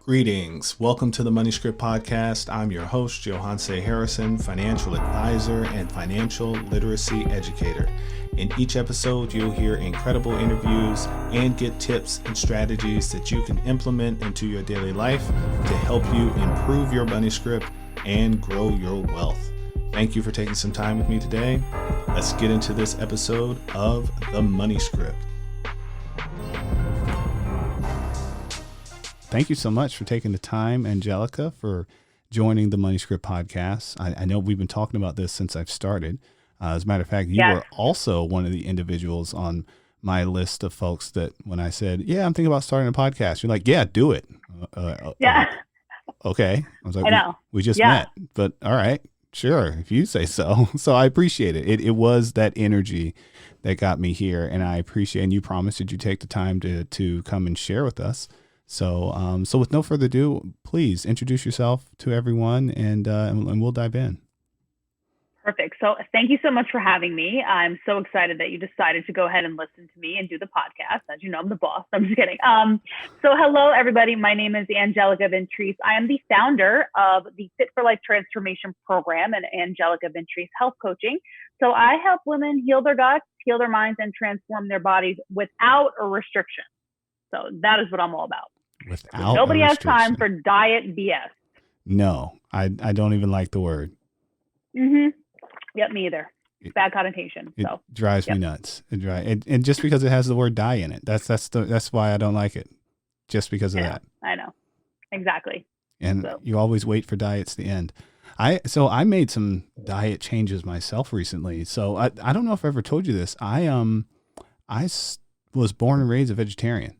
Greetings. Welcome to the Money Script Podcast. I'm your host, Johanse Harrison, financial advisor and financial literacy educator. In each episode, you'll hear incredible interviews and get tips and strategies that you can implement into your daily life to help you improve your money script and grow your wealth. Thank you for taking some time with me today. Let's get into this episode of the Money Script. Thank you so much for taking the time, Angelica, for joining the Money Script podcast. I know we've been talking about this since I've started. As a matter of fact, you were also one of the individuals on my list of folks that when I said, yeah, I'm thinking about starting a podcast, you're like, yeah, do it. Okay. I was like, I know. We just met, but all right, sure. If you say so. So I appreciate it. It was that energy that got me here. And I appreciate, and you promised that you take the time to come and share with us. So, with no further ado, please introduce yourself to everyone, and we'll dive in. Perfect. So, thank you so much for having me. I'm so excited that you decided to go ahead and listen to me and do the podcast. As you know, I'm the boss. I'm just kidding. So, hello, everybody. My name is Angelica Ventrice. I am the founder of the Fit for Life Transformation Program and Angelica Ventrice Health Coaching. So, I help women heal their guts, heal their minds, and transform their bodies without a restriction. So, that is what I'm all about. Without nobody has time for diet BS. No, I don't even like the word. Yep, me either. Bad connotation. It drives me nuts. And just because it has the word die in it, that's why I don't like it. Just because of that. I know. Exactly. And you always wait for diets to end. I made some diet changes myself recently. So I don't know if I ever told you this. I was born and raised a vegetarian.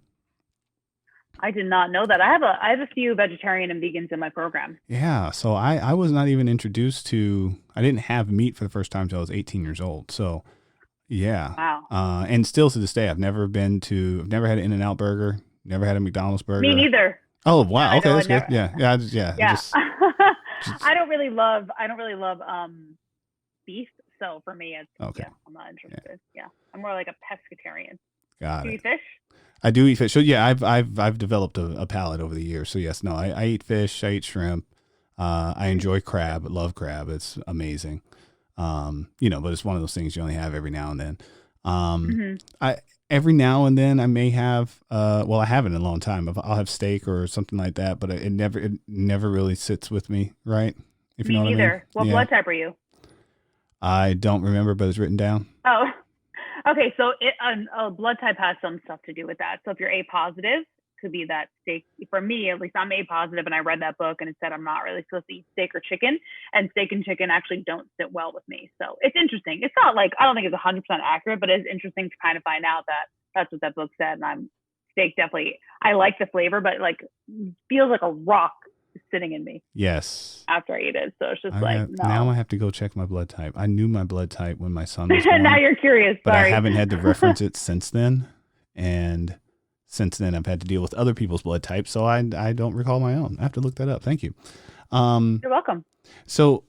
I did not know that. I have a few vegetarian and vegans in my program. Yeah. So I was not even introduced to, I didn't have meat for the first time until I was 18 years old. So yeah. Wow. And still to this day, I've never had an In-N-Out burger, never had a McDonald's burger. Me neither. Oh, wow. Okay. That's good. Yeah. I don't really love beef. So for me, it's, I'm not interested. Yeah. I'm more like a pescatarian. Got it. Do you eat fish? I do eat fish. So yeah, I've developed a palate over the years. So yes, no, I eat fish. I eat shrimp. I enjoy crab. I love crab. It's amazing. But it's one of those things you only have every now and then. Every now and then I may have, I haven't in a long time. I'll have steak or something like that, but it never really sits with me. Right. If you know what I mean. What blood type are you? I don't remember, but it's written down. Oh, okay. So blood type has some stuff to do with that. So if you're A positive, could be that steak. For me, at least I'm A positive, and I read that book and it said I'm not really supposed to eat steak or chicken, and steak and chicken actually don't sit well with me. So it's interesting. It's not like, I don't think it's 100% accurate, but it's interesting to kind of find out that that's what that book said. And steak definitely, I like the flavor, but like feels like a rock sitting in me. Yes. After I eat it. So it's just no. Now I have to go check my blood type. I knew my blood type when my son was born. Now you're curious. But sorry. I haven't had to reference it since then. And since then I've had to deal with other people's blood types. So I don't recall my own. I have to look that up. Thank you. You're welcome. So,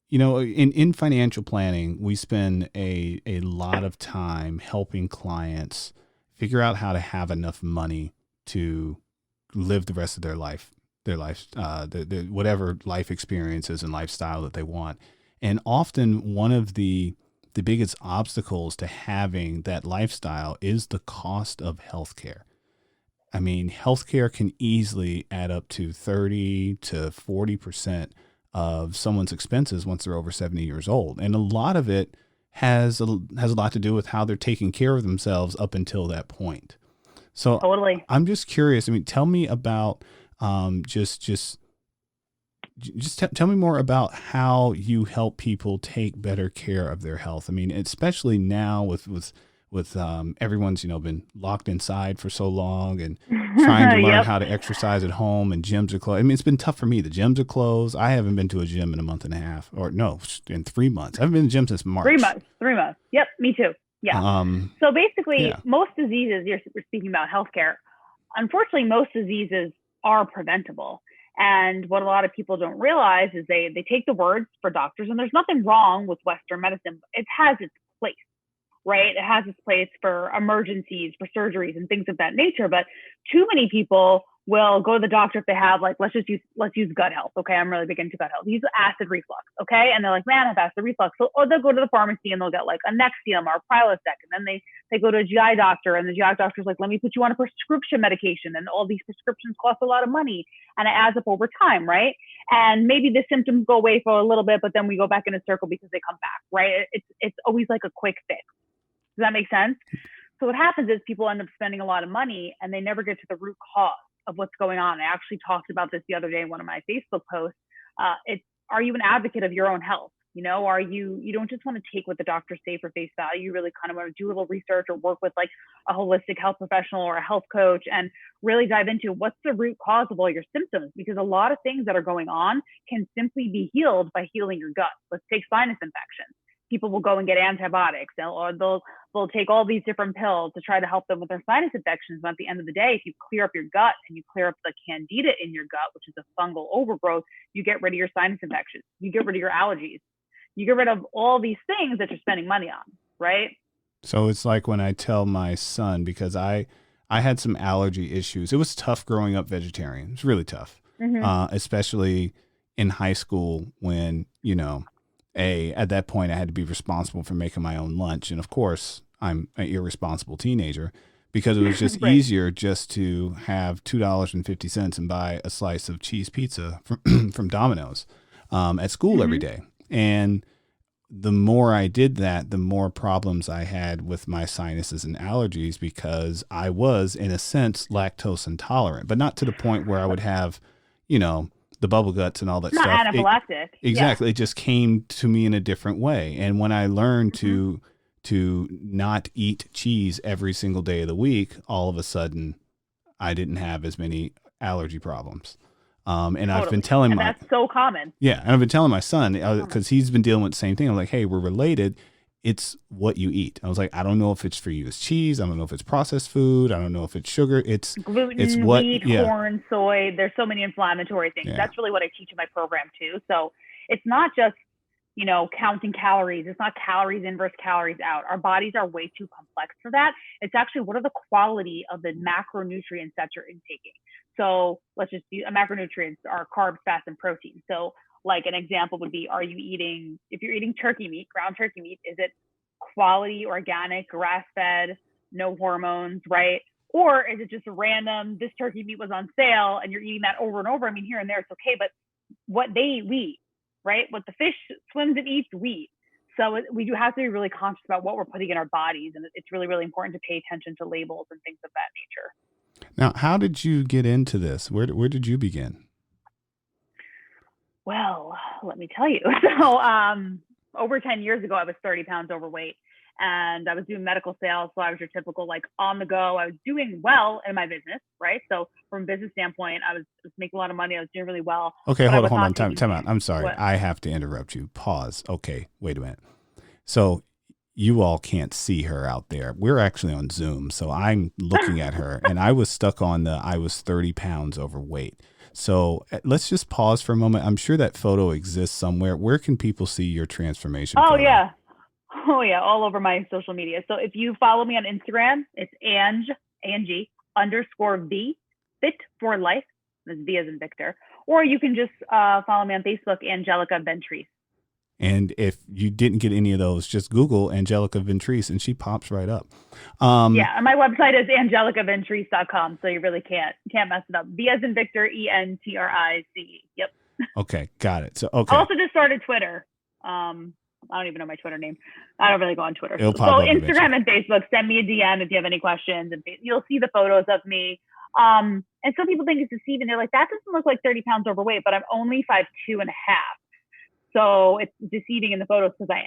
in financial planning, we spend a lot of time helping clients figure out how to have enough money to live the rest of their life. Whatever life experiences and lifestyle that they want. And often one of the biggest obstacles to having that lifestyle is the cost of healthcare. I mean, healthcare can easily add up to 30 to 40% of someone's expenses once they're over 70 years old. And a lot of it has a lot to do with how they're taking care of themselves up until that point. So totally. I'm just curious. I mean, tell me about tell me more about how you help people take better care of their health. I mean, especially now with everyone's, been locked inside for so long and trying to learn how to exercise at home, and gyms are closed. I mean, it's been tough for me. The gyms are closed. I haven't been to a gym in a month and a half, or no, in 3 months. I haven't been to the gym since March. 3 months. Yep. Me too. Yeah. So basically most diseases, we're speaking about healthcare. Unfortunately, most diseases are preventable. And what a lot of people don't realize is they take the words for doctors, and there's nothing wrong with Western medicine. It has its place, right? It has its place for emergencies, for surgeries and things of that nature. But too many people will go to the doctor if they have like, let's use gut health. Okay. I'm really big into gut health. Use acid reflux. Okay. And they're like, man, I have acid reflux. So, or they'll go to the pharmacy and they'll get like a Nexium or Prilosec. And then they go to a GI doctor and the GI doctor's like, let me put you on a prescription medication. And all these prescriptions cost a lot of money and it adds up over time. Right. And maybe the symptoms go away for a little bit, but then we go back in a circle because they come back. Right. It's always like a quick fix. Does that make sense? So what happens is people end up spending a lot of money and they never get to the root cause of what's going on. I actually talked about this the other day in one of my Facebook posts. Are you an advocate of your own health? You know, you don't just want to take what the doctors say for face value. You really kind of want to do a little research or work with like a holistic health professional or a health coach and really dive into what's the root cause of all your symptoms, because a lot of things that are going on can simply be healed by healing your gut. Let's take sinus infections. People will go and get antibiotics, or they'll take all these different pills to try to help them with their sinus infections. But at the end of the day, if you clear up your gut and you clear up the candida in your gut, which is a fungal overgrowth, you get rid of your sinus infections. You get rid of your allergies. You get rid of all these things that you're spending money on, right? So it's like when I tell my son, because I had some allergy issues. It was tough growing up vegetarian. It was really tough, especially in high school when, you know, at that point I had to be responsible for making my own lunch. And of course, I'm an irresponsible teenager because it was just right. easier just to have $2.50 and buy a slice of cheese pizza from Domino's at school every day. And the more I did that, the more problems I had with my sinuses and allergies because I was, in a sense, lactose intolerant, but not to the point where I would have, you know, the bubble guts and all that Not stuff. anaphylactic. Exactly. Yeah. It just came to me in a different way. And when I learned to not eat cheese every single day of the week, all of a sudden I didn't have as many allergy problems. And totally. I've been telling that's so common. Yeah. And I've been telling my son, because he's been dealing with the same thing. I'm like, hey, we're related. It's what you eat. I was like, I don't know if it's for you as cheese. I don't know if it's processed food. I don't know if it's sugar. It's gluten, it's what, wheat, corn, soy. There's so many inflammatory things. Yeah. That's really what I teach in my program too. So it's not just, you know, counting calories. It's not calories in versus calories out. Our bodies are way too complex for that. It's actually, what are the quality of the macronutrients that you're intaking? So let's just do macronutrients are carbs, fats, and protein. So like an example would be, if you're eating turkey meat, ground turkey meat, is it quality, organic, grass-fed, no hormones, right? Or is it just random, this turkey meat was on sale and you're eating that over and over? I mean, here and there, it's okay, but what they eat, we eat, right? What the fish swims and eats, we eat. So we do have to be really conscious about what we're putting in our bodies. And it's really, really important to pay attention to labels and things of that nature. Now, how did you get into this? Where did you begin? Well, let me tell you. So over 10 years ago, I was 30 pounds overweight and I was doing medical sales. So I was your typical, like, on the go. I was doing well in my business, right? So from a business standpoint, I was making a lot of money. I was doing really well. Okay, hold on. Time out. I'm sorry. What? I have to interrupt you. Pause. Okay, wait a minute. So you all can't see her out there. We're actually on Zoom. So I'm looking at her and I was stuck on I was 30 pounds overweight. So let's just pause for a moment. I'm sure that photo exists somewhere. Where can people see your transformation? Oh, photo? Yeah. Oh, yeah. All over my social media. So if you follow me on Instagram, it's Ange_V, Fit for Life. That's V as in Victor. Or you can just follow me on Facebook, Angelica Ventrice. And if you didn't get any of those, just Google Angelica Ventrice and she pops right up. Yeah, and my website is angelicaventrice.com, so you really can't mess it up. V as in Victor, ENTRICE. Yep. Okay, got it. So okay. I also just started Twitter. I don't even know my Twitter name. I don't really go on Twitter. So Instagram and Facebook, send me a DM if you have any questions, and you'll see the photos of me. And some people think it's deceiving. They're like, that doesn't look like 30 pounds overweight, but I'm only 5'2.5". So it's deceiving in the photos because I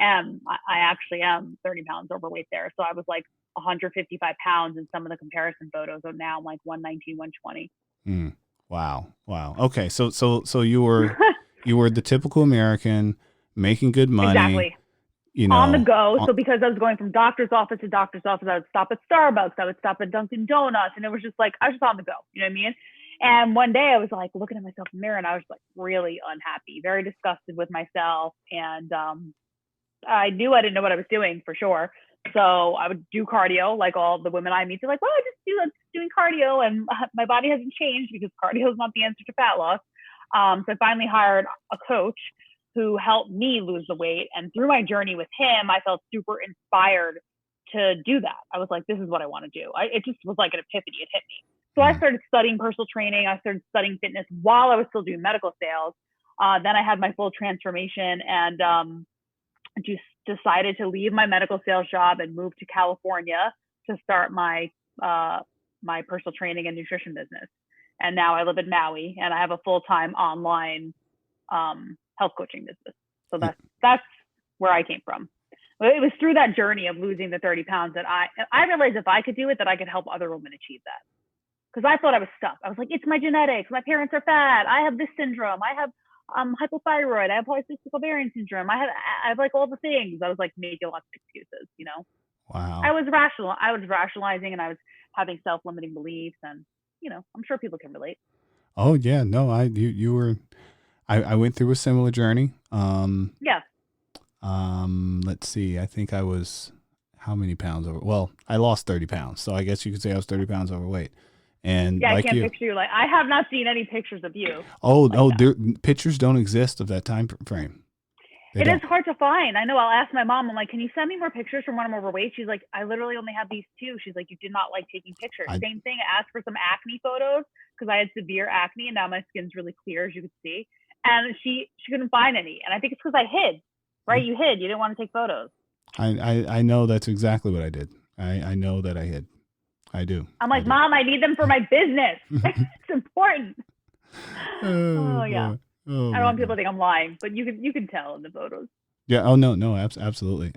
actually am 30 pounds overweight there. So I was like 155 pounds in some of the comparison photos. So now I'm like 119, 120. Wow. Okay. So you were the typical American making good money. Exactly. You know, on the go. So because I was going from doctor's office to doctor's office, I would stop at Starbucks. I would stop at Dunkin' Donuts. And it was just like, I was just on the go. You know what I mean? And one day I was like looking at myself in the mirror and I was like really unhappy, very disgusted with myself. And I knew I didn't know what I was doing for sure. So I would do cardio like all the women I meet. They're like, well, I'm just doing cardio and my body hasn't changed because cardio is not the answer to fat loss. So I finally hired a coach who helped me lose the weight. And through my journey with him, I felt super inspired to do that. I was like, this is what I want to do. It just was like an epiphany. It hit me. So I started studying personal training. I started studying fitness while I was still doing medical sales. Then I had my full transformation and just decided to leave my medical sales job and move to California to start my my personal training and nutrition business. And now I live in Maui and I have a full-time online health coaching business. So that's where I came from. It was through that journey of losing the 30 pounds that I realized if I could do it, that I could help other women achieve that. Because I thought I was stuck. I was like, it's my genetics. My parents are fat. I have this syndrome. I have hypothyroid. I have polycystic ovarian syndrome. I have like all the things. I was like making lots of excuses, you know. Wow. I was rationalizing and I was having self-limiting beliefs, and you know, I'm sure people can relate. Oh yeah, no, I went through a similar journey. Yeah. Let's see. I think I was how many pounds over? Well, I lost 30 pounds. So I guess you could say I was 30 pounds overweight. And yeah, like I can't picture you. Like, I have not seen any pictures of you. Pictures don't exist of that time frame. It is hard to find. I know. I'll ask my mom. I'm like, can you send me more pictures from when I'm overweight? She's like, I literally only have these two. She's like, you did not like taking pictures. Same thing. I asked for some acne photos because I had severe acne and now my skin's really clear, as you can see. And she couldn't find any. And I think it's because I hid. Right? You hid. You didn't want to take photos. I know that's exactly what I did. I know that I hid. I do. I'm like, Mom, I need them for my business. It's important. Oh yeah. I don't want people to think I'm lying, but you can tell in the photos. Yeah. Oh no. Absolutely.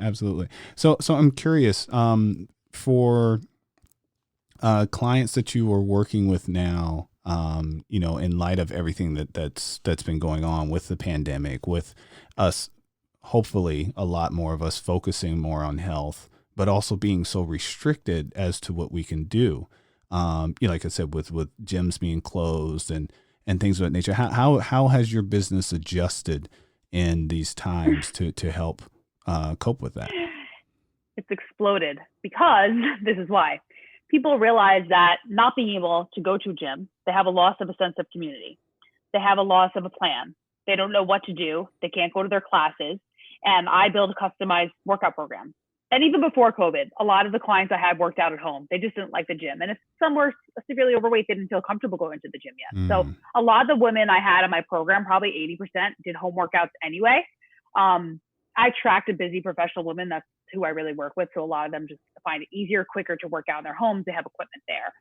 So I'm curious. For clients that you are working with now, you know, in light of everything that's been going on with the pandemic, with us, hopefully a lot more of us focusing more on health, but also being so restricted as to what we can do. You know, like I said, with gyms being closed and things of that nature. How has your business adjusted in these times to help cope with that? It's exploded because this is why. People realize that not being able to go to a gym, they have a loss of a sense of community. They have a loss of a plan. They don't know what to do. They can't go to their classes. And I build customized workout programs. And even before COVID, a lot of the clients I had worked out at home. They just didn't like the gym. And if some were severely overweight, they didn't feel comfortable going to the gym yet. So a lot of the women I had in my program, probably 80%, did home workouts anyway. I attract a busy professional woman. That's who I really work with. So a lot of them just find it easier, quicker to work out in their homes. They have equipment there.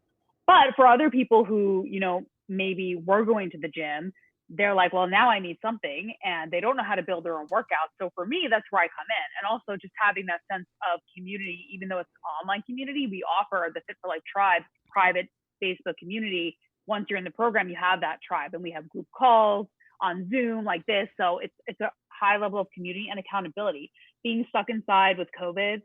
But for other people who, you know, maybe were going to the gym, they're like, well, now I need something, and they don't know how to build their own workout. So for me, that's where I come in. And also just having that sense of community, even though it's an online community, we offer the Fit for Life Tribe private Facebook community. Once you're in the program, you have that tribe, and we have group calls on Zoom like this. So it's a high level of community and accountability. Being stuck inside with COVID,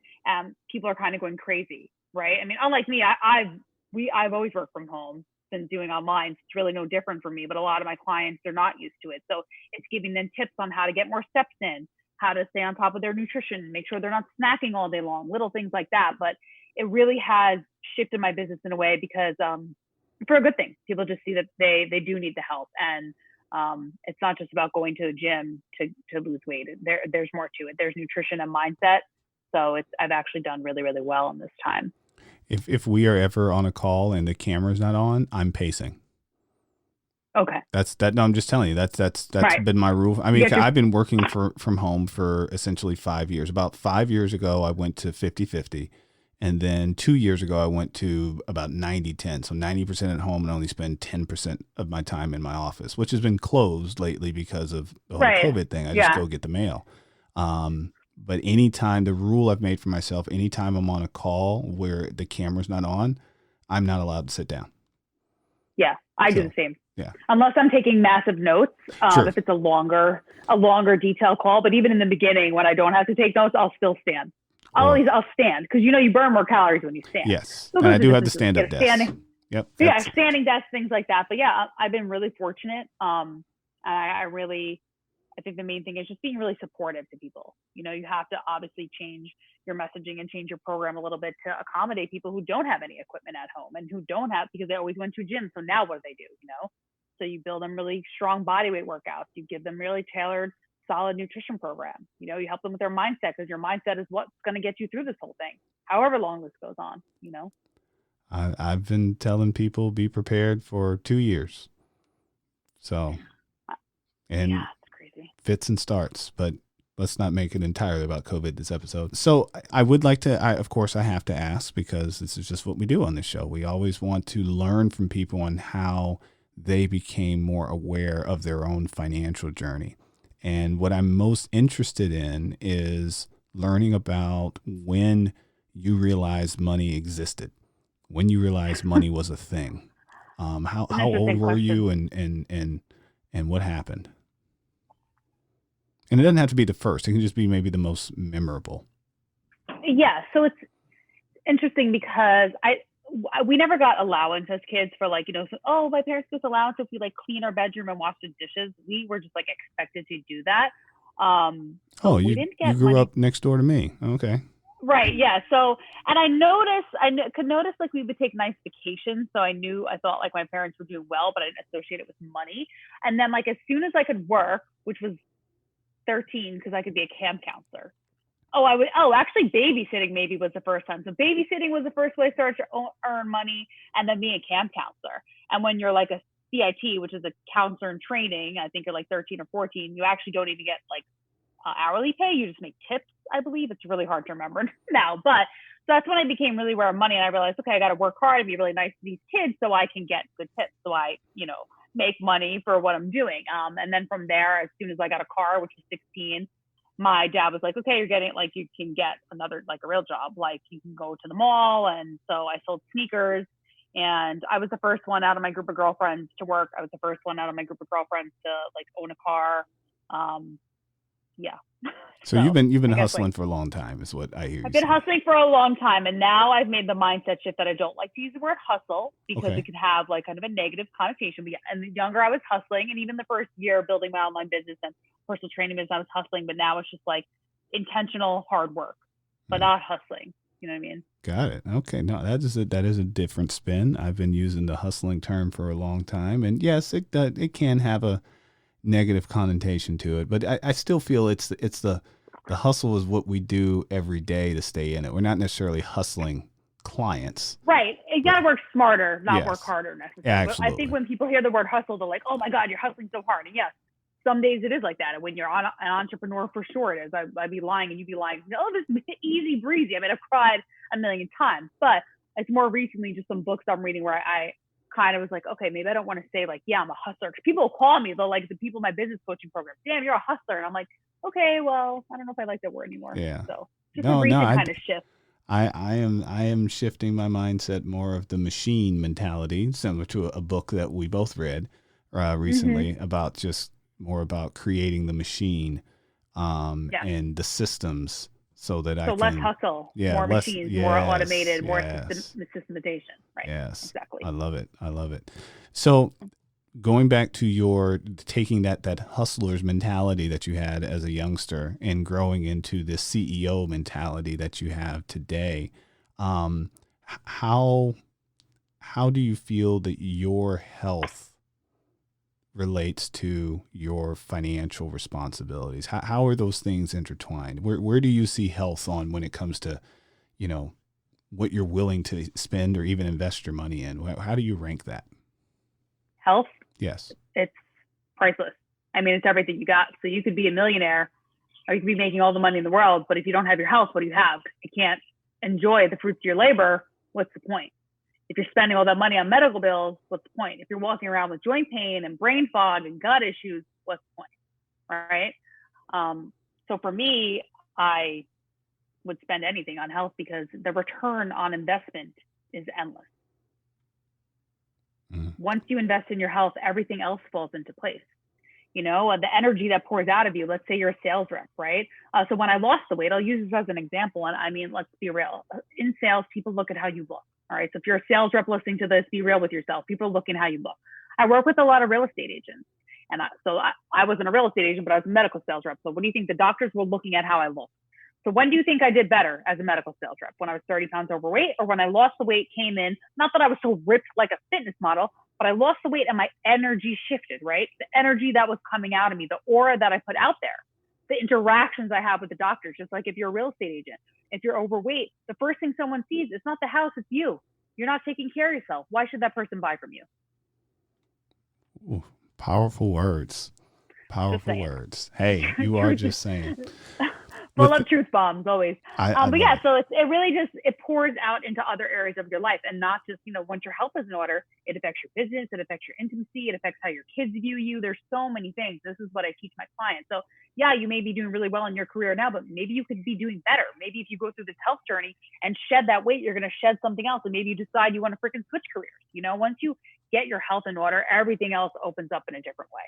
people are kind of going crazy, right? I mean, unlike me, I've always worked from home. Been doing online. It's really no different for me, but a lot of my clients, they're not used to it. So it's giving them tips on how to get more steps in, how to stay on top of their nutrition, make sure they're not snacking all day long, little things like that. But it really has shifted my business in a way because for a good thing, people just see that they do need the help. And it's not just about going to the gym to lose weight. There's more to it. There's nutrition and mindset. So I've actually done really, really well in this time. If we are ever on a call and the camera's not on, I'm pacing. Okay. No, I'm just telling you that's right. Been my rule. I mean, I've been working from home for essentially 5 years. About 5 years ago, I went to 50-50. And then 2 years ago, I went to about 90-10. So 90% at home and only spend 10% of my time in my office, which has been closed lately because of the whole COVID thing. I just go get the mail. But anytime, the rule I've made for myself, anytime I'm on a call where the camera's not on, I'm not allowed to sit down. Yeah, I do the same. Yeah. Unless I'm taking massive notes, sure. If it's a longer detailed call. But even in the beginning, when I don't have to take notes, I'll still stand. I'll stand because you burn more calories when you stand. Yes, so and I do have the stand-up desk. Yep. Yeah, standing desk, things like that. But yeah, I've been really fortunate. I really I think the main thing is just being really supportive to people. You have to obviously change your messaging and change your program a little bit to accommodate people who don't have any equipment at home and who don't have, because they always went to a gym. So now what do they do? So you build them really strong body weight workouts. You give them really tailored, solid nutrition programs. You help them with their mindset, because your mindset is what's going to get you through this whole thing, however long this goes on. I've been telling people be prepared for 2 years. So, and yeah, it's crazy. fits and starts, but let's not make it entirely about COVID this episode. So I would like to, of course, I have to ask, because this is just what we do on this show. We always want to learn from people on how they became more aware of their own financial journey. And what I'm most interested in is learning about when you realized money existed, when you realized money was a thing. How old were you, and what happened? And it doesn't have to be the first. It can just be maybe the most memorable. Yeah. So it's interesting because we never got allowance as kids for my parents gave us allowance if we clean our bedroom and wash the dishes. We were just expected to do that. You grew up next door to me. Okay. Right. Yeah. So, and I could notice we would take nice vacations. So I thought my parents were doing well, but I didn't associate it with money. And then as soon as I could work, which was 13, because I could be a camp counselor. Actually babysitting maybe was the first time. So babysitting was the first way I started to earn money, and then being a camp counselor. And when you're a CIT, which is a counselor in training, I think you're 13 or 14, you actually don't even get hourly pay. You just make tips, I believe. It's really hard to remember now, but so that's when I became really aware of money, and I realized, okay, I got to work hard and be really nice to these kids so I can get good tips, so I, make money for what I'm doing. And then from there, as soon as I got a car, which was 16, my dad was like, okay, you're getting you can get another a real job, you can go to the mall. And so I sold sneakers, and I was the first one out of my group of girlfriends to work. I was the first one out of my group of girlfriends to own a car. Yeah. So you've been hustling for a long time, is what I hear. I've been hustling for a long time, and now I've made the mindset shift that I don't like to use the word hustle, because it could have kind of a negative connotation. But and the younger I was hustling, and even the first year building my online business and personal training business, I was hustling. But now it's just intentional hard work, but not hustling. You know what I mean? Got it. Okay. No, that is a different spin. I've been using the hustling term for a long time, and yes, it can have a negative connotation to it, but I still feel it's the hustle is what we do every day to stay in it. We're not necessarily hustling clients. Right. You got to work smarter, not work harder necessarily. Absolutely. I think when people hear the word hustle, they're like, oh my God, you're hustling so hard. And yes, some days it is like that. And when you're an entrepreneur, for sure it is. I'd be lying and you'd be lying, oh, this is easy breezy. I mean, I've cried a million times, but it's more recently just some books I'm reading where I kind of was like, okay, maybe I don't want to say yeah, I'm a hustler. Because people will call me, they'll the people in my business coaching program, damn, you're a hustler. And I'm like, okay, well, I don't know if I like that word anymore. Yeah. So just a recent kind of shift. I am shifting my mindset more of the machine mentality, similar to a book that we both read recently about just more about creating the machine and the systems so that I can. So less hustle, more machines, more automated, more systematization. Right. Yes. Exactly. I love it. So going back to your taking that hustler's mentality that you had as a youngster and growing into this CEO mentality that you have today, how do you feel that your health relates to your financial responsibilities? How are those things intertwined? Where do you see health on when it comes to, what you're willing to spend or even invest your money in? How do you rank that? Health? Yes. It's priceless. I mean, it's everything you got. So you could be a millionaire or you could be making all the money in the world, but if you don't have your health, what do you have? You can't enjoy the fruits of your labor. What's the point? If you're spending all that money on medical bills, what's the point? If you're walking around with joint pain and brain fog and gut issues, what's the point? Right? So for me, I would spend anything on health because the return on investment is endless. Once you invest in your health, everything else falls into place. The energy that pours out of you, let's say you're a sales rep, right? So when I lost the weight, I'll use this as an example. And I mean, let's be real. In sales, people look at how you look. All right. So if you're a sales rep listening to this, be real with yourself. People are looking at how you look. I work with a lot of real estate agents. I wasn't a real estate agent, but I was a medical sales rep. So what do you think? The doctors were looking at how I looked. So when do you think I did better as a medical sales rep? When I was 30 pounds overweight, or when I lost the weight, came in, not that I was so ripped like a fitness model, but I lost the weight and my energy shifted, right? The energy that was coming out of me, the aura that I put out there, the interactions I have with the doctors, just like if you're a real estate agent, if you're overweight, the first thing someone sees, it's not the house, it's you. You're not taking care of yourself. Why should that person buy from you? Ooh, powerful words. Powerful words. Hey, you are just saying. Full of truth bombs always. But yeah, so it really just, it pours out into other areas of your life, and not just, once your health is in order, it affects your business, it affects your intimacy, it affects how your kids view you. There's so many things. This is what I teach my clients. So yeah, you may be doing really well in your career now, but maybe you could be doing better. Maybe if you go through this health journey and shed that weight, you're going to shed something else. And maybe you decide you want to freaking switch careers. Once you get your health in order, everything else opens up in a different way.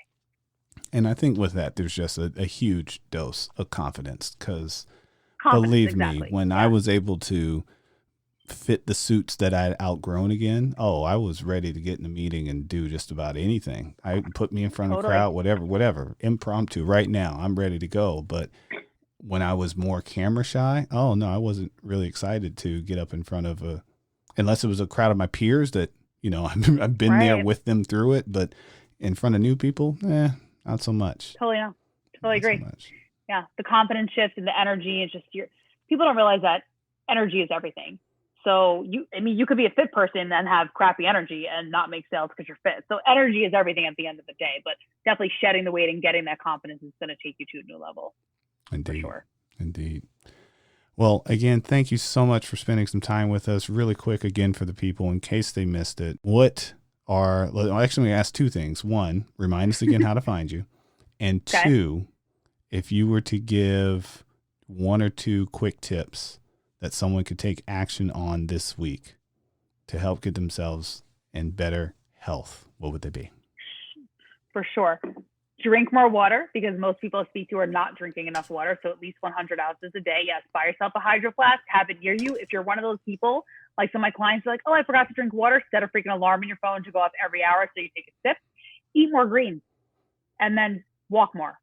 And I think with that, there's just a huge dose of confidence, because believe me, when I was able to fit the suits that I'd outgrown again, I was ready to get in a meeting and do just about anything. I put me in front of a crowd, whatever, impromptu. Right now, I'm ready to go. But when I was more camera shy, no, I wasn't really excited to get up in front of unless it was a crowd of my peers that, I've been there with them through it. But in front of new people, not so much. Totally agree. So yeah, the confidence shift and the energy is just people don't realize that energy is everything. So you could be a fit person and have crappy energy and not make sales because you're fit. So energy is everything at the end of the day, but definitely shedding the weight and getting that confidence is going to take you to a new level. Indeed. For sure. Indeed. Well, again, thank you so much for spending some time with us. Really quick, again, for the people, in case they missed it, actually, I'm going to ask two things. One, remind us again how to find you. And two, if you were to give one or two quick tips that someone could take action on this week to help get themselves in better health, what would they be? For sure. Drink more water, because most people I speak to are not drinking enough water. So at least 100 ounces a day. Yes. Buy yourself a hydro flask, have it near you. If you're one of those people, like some of my clients are like, I forgot to drink water, set a freaking alarm in your phone to go off every hour so you take a sip. Eat more greens and then walk more.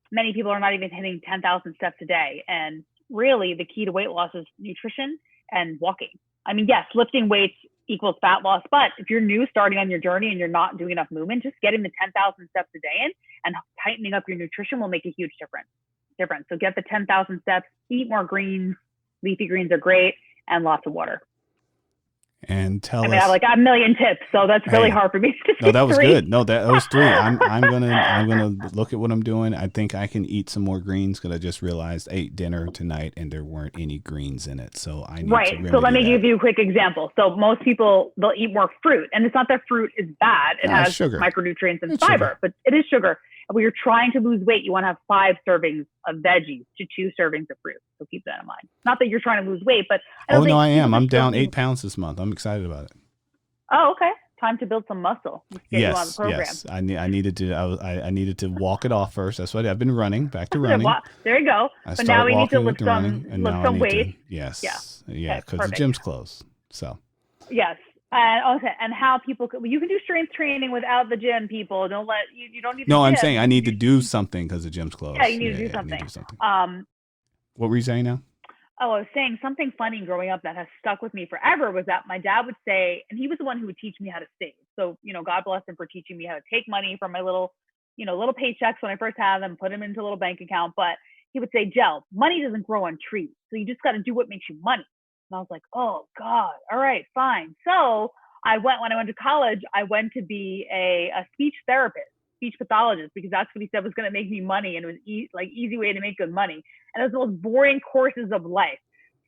Many people are not even hitting 10,000 steps a day. And really the key to weight loss is nutrition and walking. I mean, yes, lifting weights equals fat loss, but if you're new, starting on your journey and you're not doing enough movement, just getting the 10,000 steps a day in and tightening up your nutrition will make a huge difference. So get the 10,000 steps, eat more greens, leafy greens are great, and lots of water. And tell us. I have like a million tips, so that's really hard for me to No, that was good. No, that was three. I'm gonna look at what I'm doing. I think I can eat some more greens, because I just realized I ate dinner tonight and there weren't any greens in it. So I need to So let me give you a quick example. So most people, they'll eat more fruit, and it's not that fruit is bad. It has sugar, micronutrients, and fiber, but it is sugar. When you're trying to lose weight, you want to have 5 servings of veggies to 2 servings of fruit. So keep that in mind. Not that you're trying to lose weight, but I am. I'm down 8 pounds this month. I'm excited about it. Oh, okay. Time to build some muscle. Get you on the program. Yes. I needed to walk it off first. That's what I've been running. Back to running. There you go. But now we need to lift some weight. Yes. Yeah. Because the gym's closed. So. Yes. And how people you can do strength training without the gym. People don't let you don't need. No, I'm saying I need to do something because the gym's closed. Yeah, you need to do something. What were you saying now? I was saying something funny growing up that has stuck with me forever was that my dad would say, and he was the one who would teach me how to save. So, God bless him for teaching me how to take money from my little paychecks when I first had them, put them into a little bank account. But he would say, Jel, money doesn't grow on trees. So you just got to do what makes you money. And I was like, oh God, all right, fine. So when I went to college, I went to be a speech therapist, speech pathologist, because that's what he said was going to make me money. And it was easy way to make good money. And it was the most boring courses of life.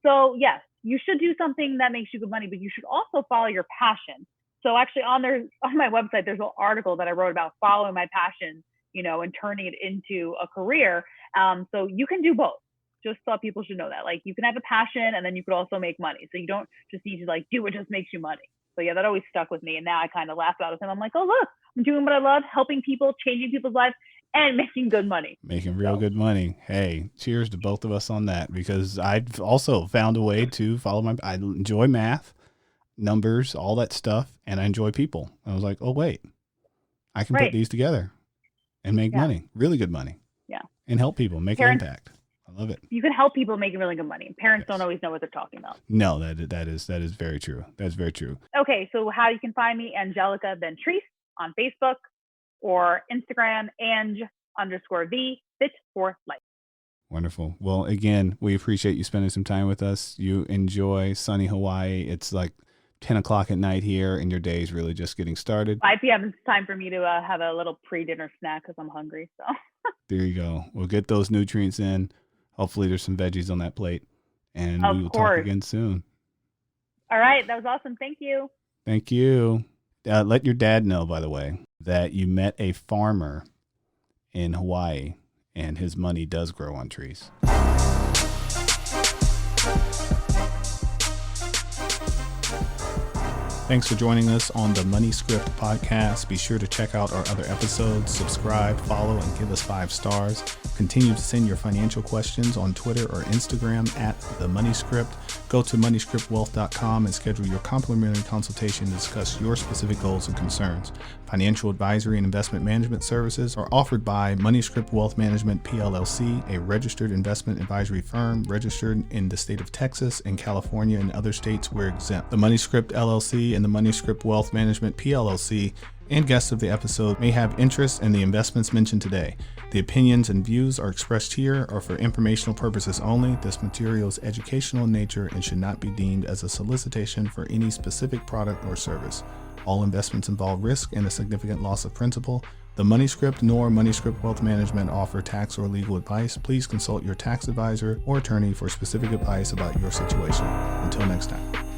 So yes, you should do something that makes you good money, but you should also follow your passion. So actually on my website, there's an article that I wrote about following my passion, and turning it into a career. So you can do both. Just thought people should know that. Like, you can have a passion and then you could also make money. So you don't just need to do what just makes you money. So yeah, that always stuck with me. And now I kind of laugh about it. And I'm like, oh, look, I'm doing what I love, helping people, changing people's lives, and making good money. Making real good money. Hey, cheers to both of us on that, because I've also found a way to I enjoy math, numbers, all that stuff, and I enjoy people. I was like, oh, wait, I can put these together. and make money, really good money. Yeah. And help people, make an impact. I love it. You can help people making really good money. Parents don't always know what they're talking about. No, that is very true. That's very true. Okay, so how you can find me, Angelica Ventrice on Facebook or Instagram, Ange_V, Fit for Life. Wonderful. Well, again, we appreciate you spending some time with us. You enjoy sunny Hawaii. It's like 10 o'clock at night here, and your day is really just getting started. 5 p.m. is time for me to have a little pre-dinner snack because I'm hungry. So there you go. We'll get those nutrients in. Hopefully there's some veggies on that plate, and we will talk again soon. All right. That was awesome. Thank you. Thank you. Let your dad know, by the way, that you met a farmer in Hawaii, and his money does grow on trees. Thanks for joining us on the Money Script podcast. Be sure to check out our other episodes, subscribe, follow, and give us 5 stars. Continue to send your financial questions on Twitter or Instagram at The Money Script. Go to moneyscriptwealth.com and schedule your complimentary consultation to discuss your specific goals and concerns. Financial advisory and investment management services are offered by Money Script Wealth Management PLLC, a registered investment advisory firm registered in the state of Texas and California and other states where exempt. The Money Script LLC and the Money Script Wealth Management PLLC and guests of the episode may have interest in the investments mentioned today. The opinions and views are expressed here are for informational purposes only. This material is educational in nature and should not be deemed as a solicitation for any specific product or service. All investments involve risk and a significant loss of principal. The Money Script nor Money Script Wealth Management offer tax or legal advice. Please consult your tax advisor or attorney for specific advice about your situation. Until next time.